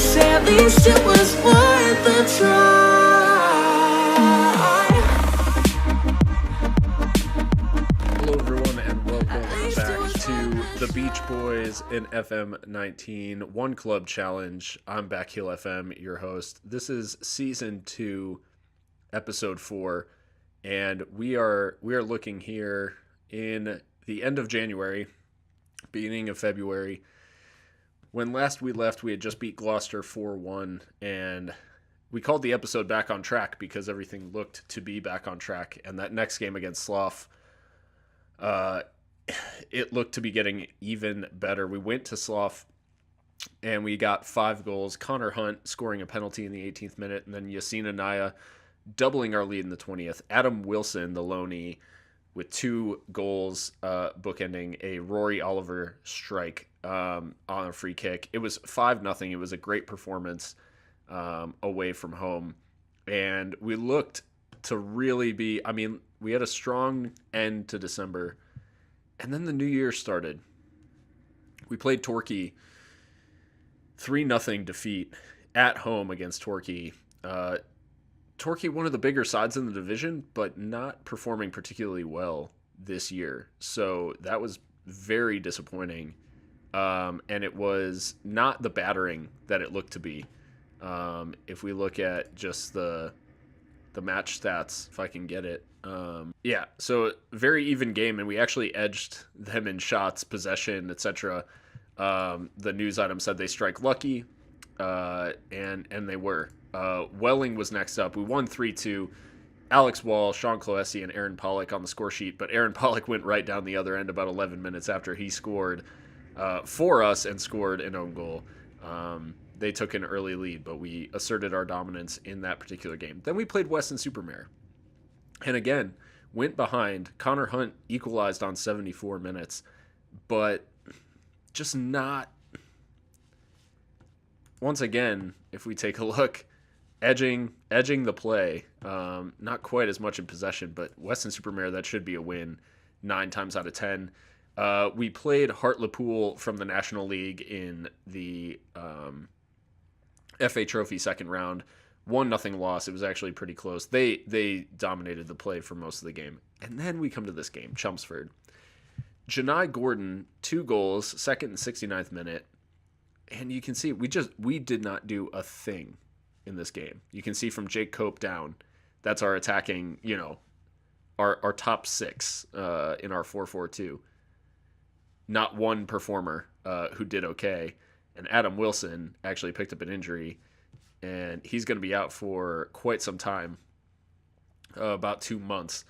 say at least it was worth a try. Hello, everyone, and welcome back to the Beach Boys in FM 19 One Club Challenge. I'm Back Heel FM, your host. This is season 2, episode 4, and we are looking here in the end of January, beginning of February. When last we left, we had just beat Gloucester 4-1, and we called the episode Back on Track because everything looked to be back on track. And that next game against Slough, it looked to be getting even better. We went to Slough, and we got 5 goals. Connor Hunt scoring a penalty in the 18th minute, and then Yassine Anaya doubling our lead in the 20th. Adam Wilson, the loanee, with 2 goals, bookending a Rory Oliver strike on a free kick. It was 5-0. It was a great performance away from home. And we looked to really be, we had a strong end to December. And then the new year started. We played Torquay, 3-0 defeat at home against Torquay. Torquay, one of the bigger sides in the division, but not performing particularly well this year. So that was very disappointing. And it was not the battering that it looked to be. If we look at just the match stats, if I can get it. So very even game, and we actually edged them in shots, possession, etc. The news item said they strike lucky, and they were. Welling was next up. We won 3-2. Alex Wall, Sean Cloesi, and Aaron Pollock on the score sheet, but Aaron Pollock went right down the other end about 11 minutes after he scored for us and scored an own goal. They took an early lead, but we asserted our dominance in that particular game. Then we played Weston-super-Mare, and again, went behind. Connor Hunt equalized on 74 minutes, but just not... Once again, if we take a look, edging the play, not quite as much in possession, but Weston-super-Mare, that should be a win 9 times out of 10. We played Hartlepool from the National League in the FA Trophy second round. 1-0 loss. It was actually pretty close. They dominated the play for most of the game. And then we come to this game, Chelmsford. Janai Gordon, 2 goals, second and 69th minute. And you can see we did not do a thing in this game. You can see from Jake Cope down. That's our attacking, our top 6 in our 4-4-2. Not one performer who did okay. And Adam Wilson actually picked up an injury, and he's going to be out for quite some time, about 2 months.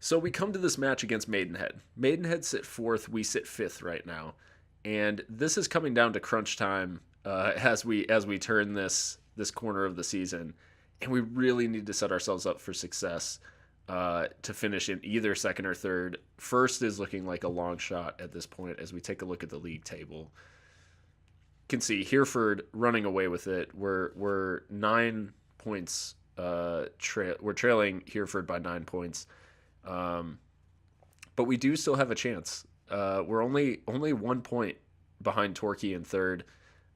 So we come to this match against Maidenhead. Maidenhead sit 4th. We sit 5th right now. And this is coming down to crunch time as we turn this corner of the season, and we really need to set ourselves up for success to finish in either second or third. First is looking like a long shot at this point as we take a look at the league table. You can see Hereford running away with it. We're 9 points. We're trailing Hereford by 9 points, but we do still have a chance. We're only 1 point behind Torquay in third,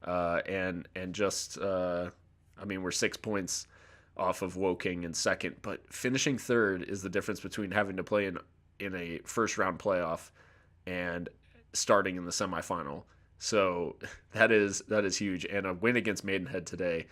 and just we're 6 points off of Woking in second. But finishing third is the difference between having to play in a first round playoff and starting in the semifinal. So that is huge, and a win against Maidenhead today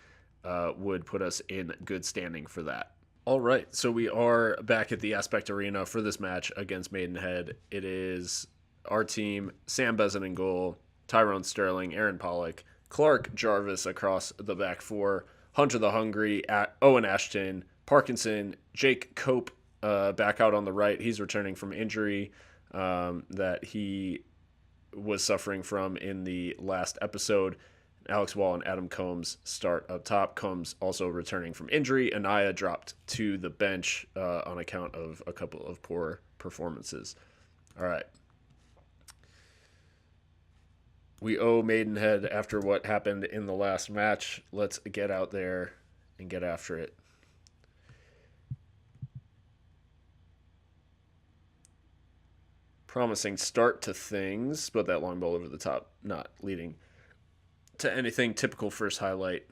would put us in good standing for that. All right, so we are back at the Aspect Arena for this match against Maidenhead. It is our team: Sam Bezin in goal, Tyrone Sterling, Aaron Pollock, Clark Jarvis across the back 4, Hunter the Hungry, Owen Ashton, Parkinson, Jake Cope back out on the right. He's returning from injury that he was suffering from in the last episode. Alex Wall and Adam Combs start up top. Combs also returning from injury. Anaya dropped to the bench on account of a couple of poor performances. All right. We owe Maidenhead after what happened in the last match. Let's get out there and get after it. Promising start to things, but that long ball over the top not leading to anything typical first highlight.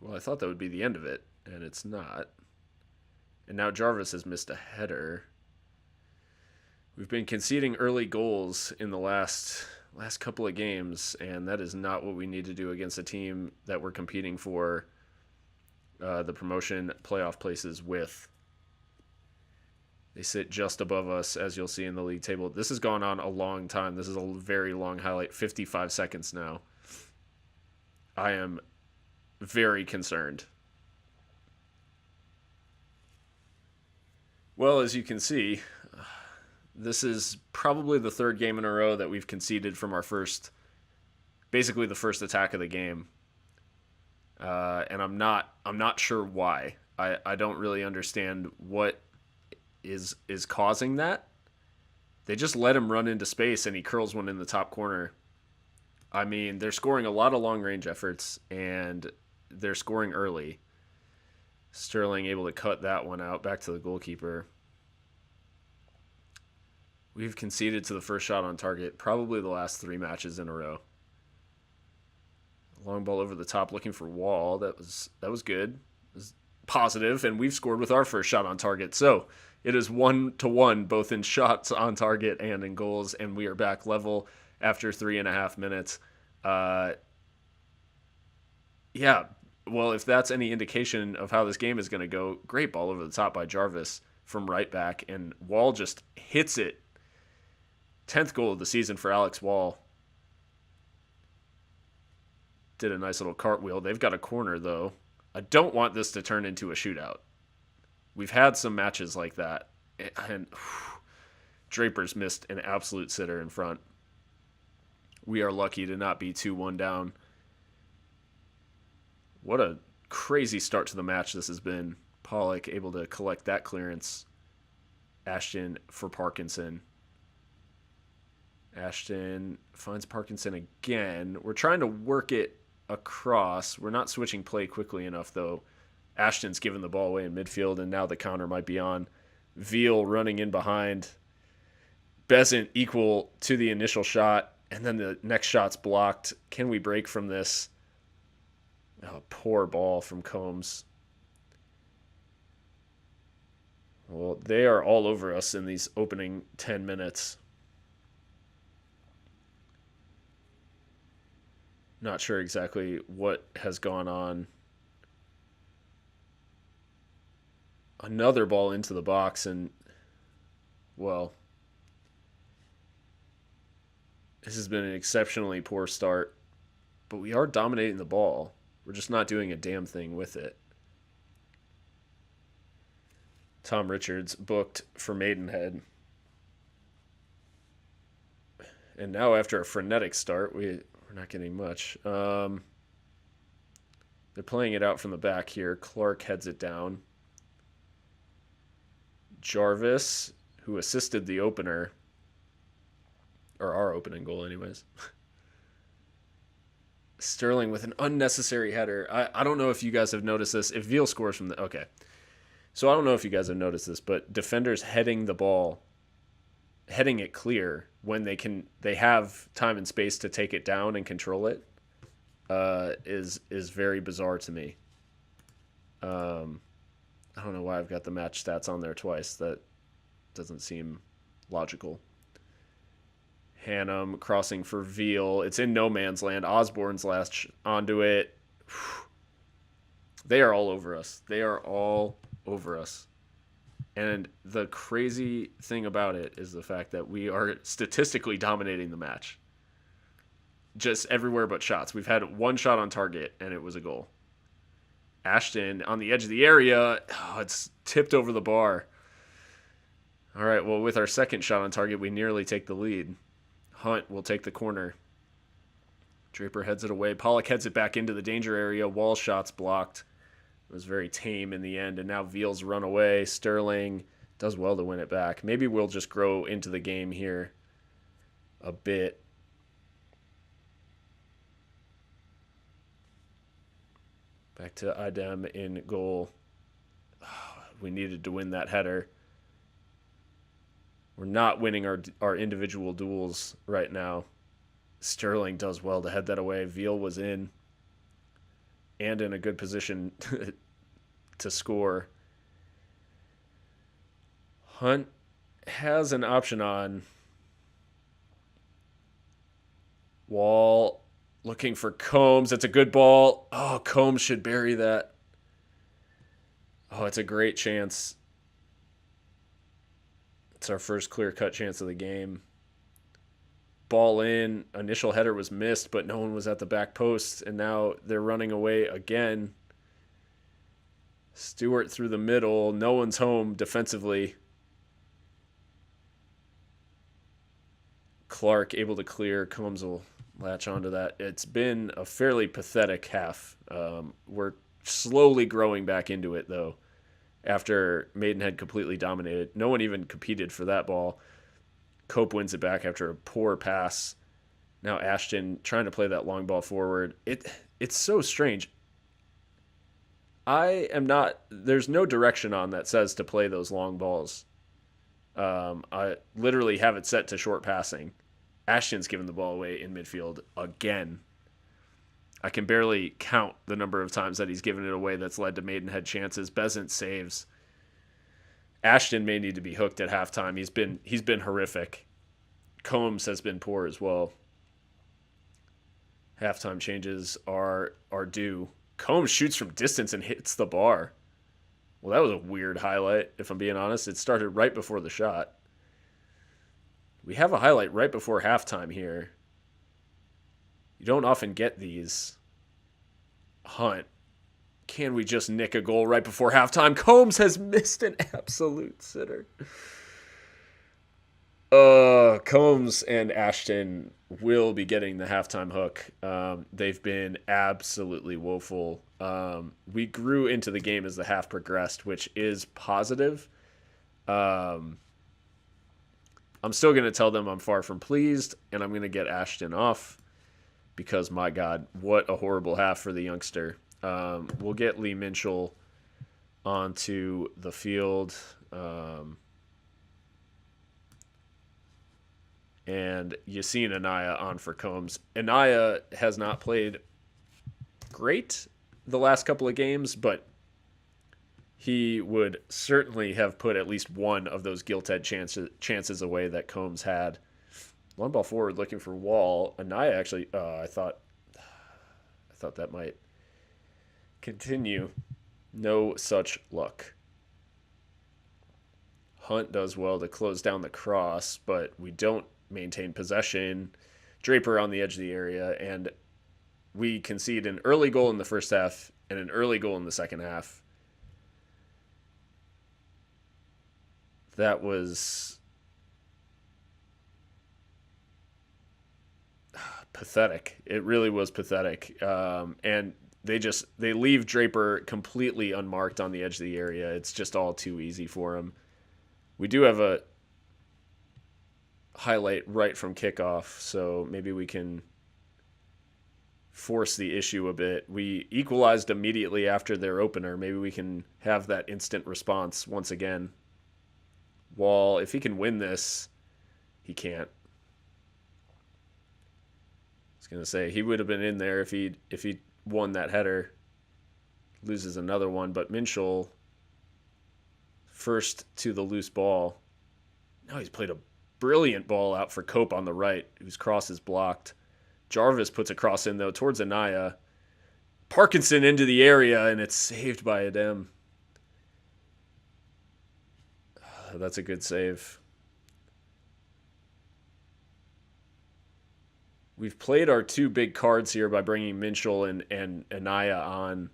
Well, I thought that would be the end of it, and it's not. And now Jarvis has missed a header. We've been conceding early goals in the last couple of games, and that is not what we need to do against a team that we're competing for the promotion playoff places with. They sit just above us, as you'll see in the league table. This has gone on a long time. This is a very long highlight, 55 seconds now. I am very concerned. Well, as you can see, this is probably the third game in a row that we've conceded from our basically the first attack of the game. And I'm not sure why. I don't really understand what is causing that. They just let him run into space and he curls one in the top corner. I mean, they're scoring a lot of long range efforts and they're scoring early. Sterling able to cut that one out back to the goalkeeper. We've conceded to the first shot on target probably the last 3 matches in a row. Long ball over the top looking for Wall. That was good. It was positive, and we've scored with our first shot on target. So it is 1-1 both in shots on target and in goals, and we are back level after 3.5 minutes. Yeah, well, if that's any indication of how this game is going to go, great ball over the top by Jarvis from right back, and Wall just hits it. 10th goal of the season for Alex Wall. Did a nice little cartwheel. They've got a corner, though. I don't want this to turn into a shootout. We've had some matches like that. And Draper's missed an absolute sitter in front. We are lucky to not be 2-1 down. What a crazy start to the match this has been. Pollock able to collect that clearance. Ashton for Parkinson. Ashton finds Parkinson again. We're trying to work it across. We're not switching play quickly enough, though. Ashton's given the ball away in midfield, and now the counter might be on. Veal running in behind. Besant equal to the initial shot, and then the next shot's blocked. Can we break from this? Oh, poor ball from Combs. Well, they are all over us in these opening 10 minutes. Not sure exactly what has gone on. Another ball into the box, and, well, this has been an exceptionally poor start. But we are dominating the ball. We're just not doing a damn thing with it. Tom Richards booked for Maidenhead. And now after a frenetic start, we're not getting much. They're playing it out from the back here. Clark heads it down. Jarvis, who assisted the opener, or our opening goal anyways. Sterling with an unnecessary header. I don't know if you guys have noticed this. If Veal scores from the... Okay. So I don't know if you guys have noticed this, but defenders heading the ball, heading it clear when they have time and space to take it down and control it, is very bizarre to me. I don't know why I've got the match stats on there twice. That doesn't seem logical. Hannum crossing for Veal. It's in no man's land. Osborne's last onto it. They are all over us. They are all over us. And the crazy thing about it is the fact that we are statistically dominating the match. Just everywhere but shots. We've had one shot on target, and it was a goal. Ashton on the edge of the area. Oh, it's tipped over the bar. All right, well, with our second shot on target, we nearly take the lead. Hunt will take the corner. Draper heads it away. Pollock heads it back into the danger area. Wall shots blocked. It was very tame in the end, and now Veal's run away. Sterling does well to win it back. Maybe we'll just grow into the game here a bit. Back to Idem in goal. Oh, we needed to win that header. We're not winning our individual duels right now. Sterling does well to head that away. Veal was in and in a good position to score. Hunt has an option on. Wall looking for Combs. It's a good ball. Oh, Combs should bury that. Oh, it's a great chance. It's our first clear cut chance of the game. Ball in. Initial header was missed, but no one was at the back post, and now they're running away again. Stewart through the middle. No one's home defensively. Clark able to clear. Combs will latch onto that. It's been a fairly pathetic half. We're slowly growing back into it, though, after Maidenhead completely dominated. No one even competed for that ball. Cope wins it back after a poor pass. Now Ashton trying to play that long ball forward. It's so strange. There's no direction on that says to play those long balls. I literally have it set to short passing. Ashton's given the ball away in midfield again. I can barely count the number of times that he's given it away that's led to Maidenhead chances. Besant saves. Ashton may need to be hooked at halftime. He's been horrific. Combs has been poor as well. Halftime changes are due. Combs shoots from distance and hits the bar. Well, that was a weird highlight, if I'm being honest. It started right before the shot. We have a highlight right before halftime here. You don't often get these. Hunt. Can we just nick a goal right before halftime? Combs has missed an absolute sitter. Combs and Ashton will be getting the halftime hook. They've been absolutely woeful. We grew into the game as the half progressed, which is positive. I'm still going to tell them I'm far from pleased, and I'm going to get Ashton off because, my God, what a horrible half for the youngster. We'll get Lee Minchell onto the field. And Yassine Anaya on for Combs. Anaya has not played great the last couple of games, but he would certainly have put at least one of those gilt-edged chances away that Combs had. Long ball forward looking for Wall. Anaya actually, I thought that might continue. No such luck. Hunt does well to close down the cross, but we don't maintain possession. Draper on the edge of the area, and we concede an early goal in the first half and an early goal in the second half. That was pathetic. It really was pathetic. And they leave Draper completely unmarked on the edge of the area. It's just all too easy for him. We do have a highlight right from kickoff, so maybe we can force the issue a bit. We equalized immediately after their opener. Maybe we can have that instant response once again. Wall, if he can win this, he can't. I was going to say, he would have been in there if he won that header. Loses another one, but Minchell first to the loose ball. Now he's played a brilliant ball out for Cope on the right, whose cross is blocked. Jarvis puts a cross in, though, towards Anaya. Parkinson into the area, and it's saved by Adem. That's a good save. We've played our two big cards here by bringing Minchell and Anaya on.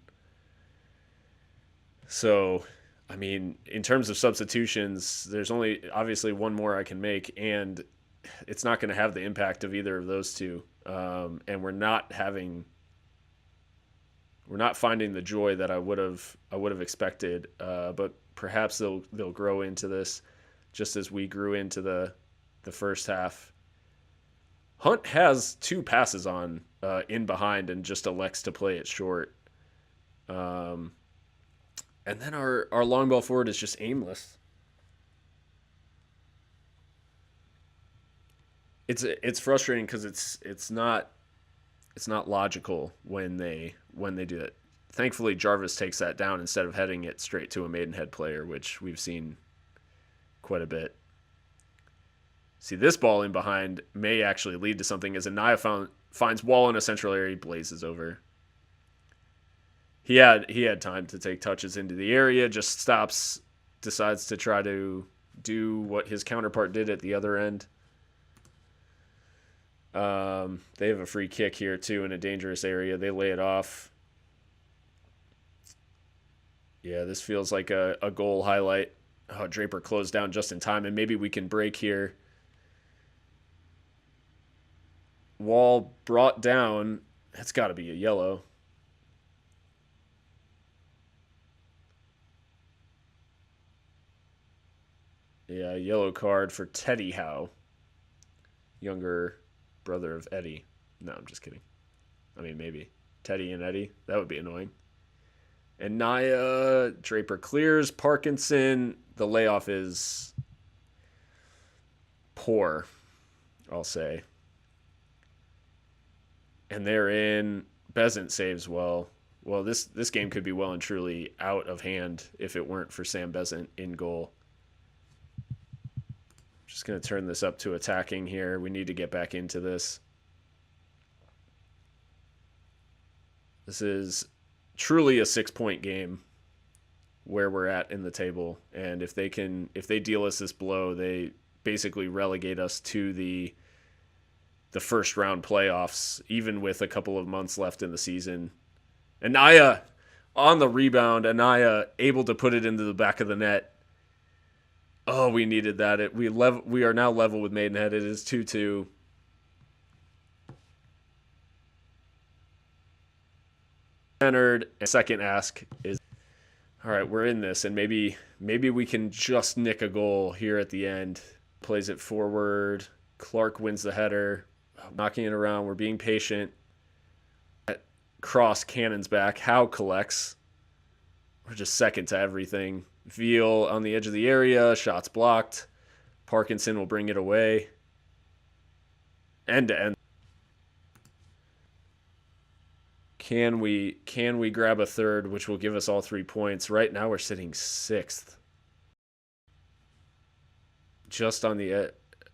So, I mean, in terms of substitutions, there's only obviously one more I can make, and it's not going to have the impact of either of those two. And we're not finding the joy that I would have expected. But perhaps they'll grow into this, just as we grew into the first half. Hunt has two passes on in behind and just elects to play it short. And then our long ball forward is just aimless. It's frustrating because it's not logical when they do it. Thankfully, Jarvis takes that down instead of heading it straight to a Maidenhead player, which we've seen quite a bit. See, this ball in behind may actually lead to something as Anaya finds Wall in a central area, blazes over. He had time to take touches into the area, just stops, decides to try to do what his counterpart did at the other end. They have a free kick here too in a dangerous area. They lay it off. Yeah, this feels like a goal highlight. Oh, Draper closed down just in time, and maybe we can break here. Wall brought down. That's got to be a yellow. Yeah, yellow card for Teddy Howe, younger brother of Eddie. No, I'm just kidding. I mean, maybe Teddy and Eddie. That would be annoying. And Naya Draper clears Parkinson. The layoff is poor, I'll say. And they're in. Bezant saves well. Well, this game could be well and truly out of hand if it weren't for Sam Bezant in goal. Just going to turn this up to attacking here. We need to get back into this. This is truly a 6-point game where we're at in the table, and if they deal us this blow, they basically relegate us to the first round playoffs, even with a couple of months left in the season. Anaya on the rebound, Anaya able to put it into the back of the net. Oh, we needed that. We are now level with Maidenhead. It is 2-2. Centered. And second ask is, all right, we're in this, and maybe we can just nick a goal here at the end. Plays it forward. Clark wins the header. Knocking it around. We're being patient. Cross cannons back. Howe collects. We're just second to everything. Veal on the edge of the area. Shots blocked. Parkinson will bring it away. End to end. Can we grab a third, which will give us all 3 points? Right now we're sitting 6th. Just on the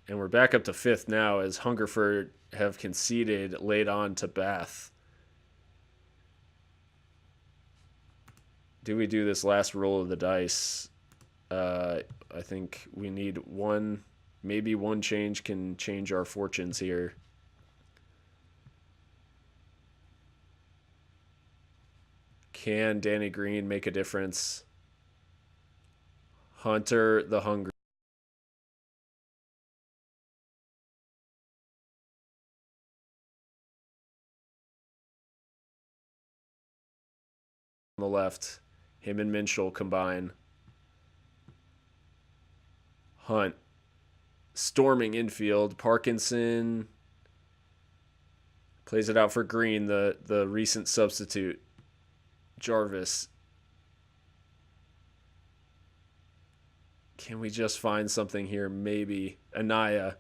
and we're back up to 5th now as Hungerford have conceded late on to Bath. Do we do this last roll of the dice? I think we need one. Maybe one change can change our fortunes here. Can Danny Green make a difference? Hunter the Hungry. On the left. Him and Minshall combine. Hunt. Storming infield. Parkinson plays it out for Green, the recent substitute. Jarvis. Can we just find something here? Maybe. Anaya.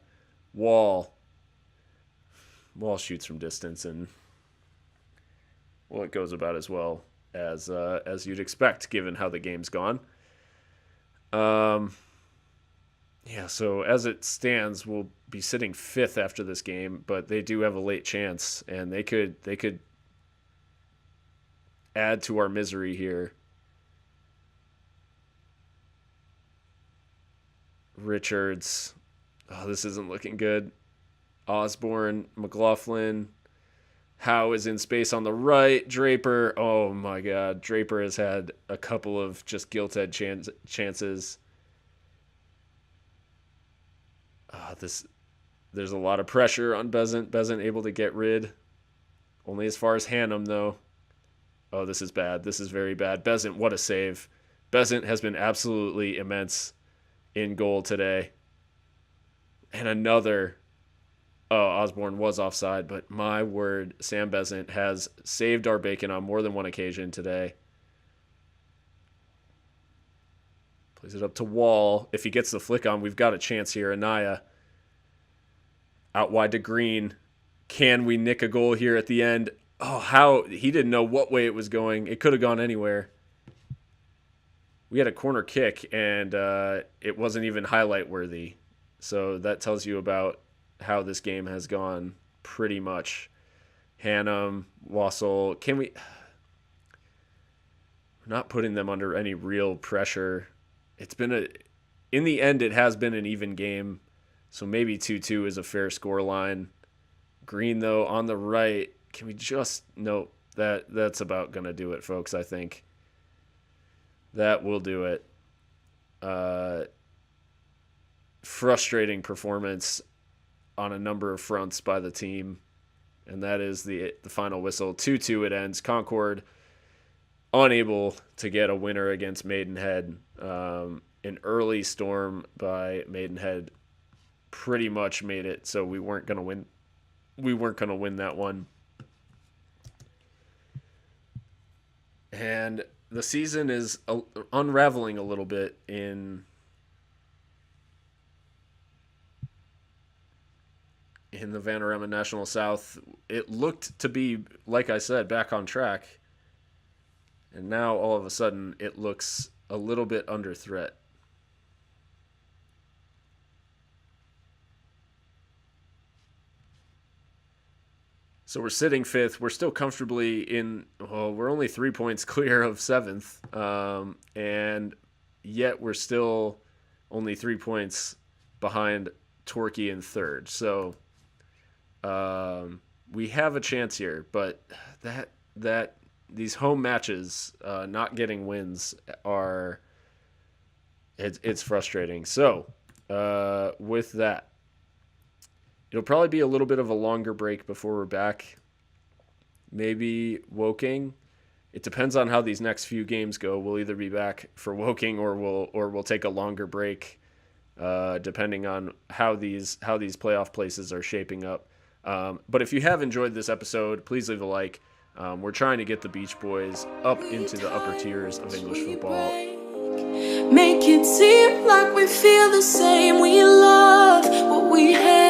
Wall. Wall shoots from distance, and well, it goes about as well as you'd expect, given how the game's gone. Yeah, so as it stands, we'll be sitting 5th after this game, but they do have a late chance, and they could add to our misery here. Richards. Oh, this isn't looking good. Osborne, McLaughlin. Howe is in space on the right. Draper. Oh my God. Draper has had a couple of just gilt-edged chances. There's a lot of pressure on Bezant. Bezant able to get rid. Only as far as Hannum, though. Oh, this is bad. This is very bad. Bezant, what a save. Bezant has been absolutely immense in goal today. And another. Oh, Osborne was offside, but my word, Sam Bezant has saved our bacon on more than one occasion today. Plays it up to Wall. If he gets the flick on, we've got a chance here. Anaya. Out wide to Green. Can we nick a goal here at the end? Oh, how he didn't know what way it was going. It could have gone anywhere. We had a corner kick, and it wasn't even highlight worthy. So that tells you about how this game has gone pretty much. Hannum, Wassel, can we... We're not putting them under any real pressure. It's been in the end, it has been an even game. So maybe 2-2 is a fair score line. Green, though, on the right. Can we just... Nope. That's about going to do it, folks, I think. That will do it. Frustrating performance on a number of fronts by the team. And that is the final whistle. 2-2 it ends. Concord unable to get a winner against Maidenhead. An early storm by Maidenhead pretty much made it so we weren't going to win. We weren't going to win that one. And the season is unraveling a little bit in the Vanarama National South. It looked to be, like I said, back on track. And now all of a sudden it looks a little bit under threat. So we're sitting fifth. We're still comfortably in, well, we're only 3 points clear of seventh. And yet we're still only 3 points behind Torquay in third. So we have a chance here, but that these home matches, not getting wins it's frustrating. So with that, it'll probably be a little bit of a longer break before we're back. Maybe Woking. It depends on how these next few games go. We'll either be back for Woking or we'll take a longer break, depending on how these playoff places are shaping up. But if you have enjoyed this episode, please leave a like. We're trying to get the Beach Boys up into the upper tiers of English football. Make it seem like we feel the same. We love what we have.